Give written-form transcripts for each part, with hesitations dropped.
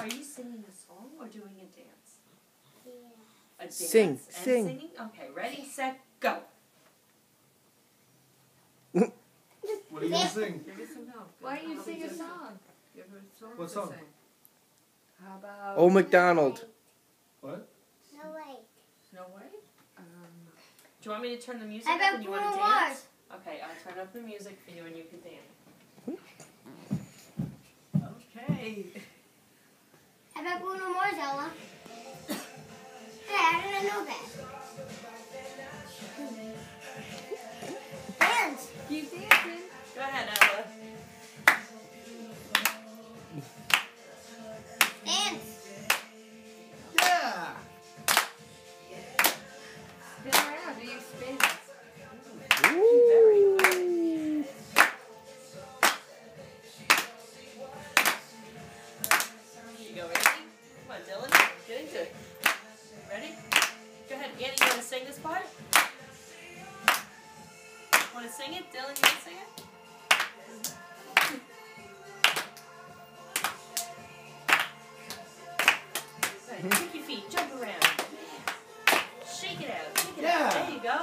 Are you singing a song or doing a dance? Yeah. A dance Sing, and sing. singing? Okay, ready, set, go. What are you gonna sing? Give us some help. Why don't you sing a song? Give her a song What to song? sing. How about Old MacDonald. What? No, wait. Snow White? Do you want me to turn the music How up about and you want to Bruno dance? Mars? Okay, I'll turn up the music for you and you can dance. Okay. How about Bruno Mars, Ella? Hey, how did I know that? Dance! Keep dancing. Go ahead, Ella. Dance! Yeah! Spin around. Do your spins. Very good. You go, ready? Come on, Dylan. Get into it. Ready? Go ahead. Annie, you want to sing this part? Want to sing it? Dylan, you want to sing it? Right, kick your feet. Jump around. Yeah. Shake it out. Shake it out. There you go.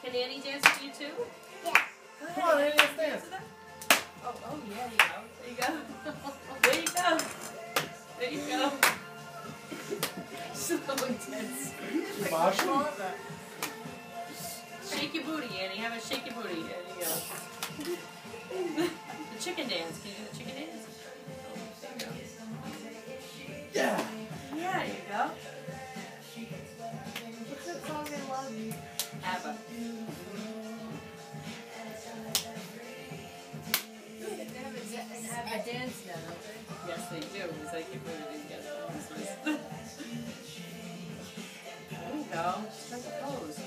Can Annie dance with you too? Yeah. Go ahead. Come on, Annie, let's Dance dance. with her. Oh, yeah, there you go. There you go. There you go. So intense. Marshall? Shake your booty, Annie. Have a shake your booty. There you go. The chicken dance. Can you do the chicken dance? There you go. Yeah! Yeah, there you go. What's that song I love? ABBA. They have a dance now, don't they? Yes, they do. Because I keep putting it in together. There you go. Strike a pose.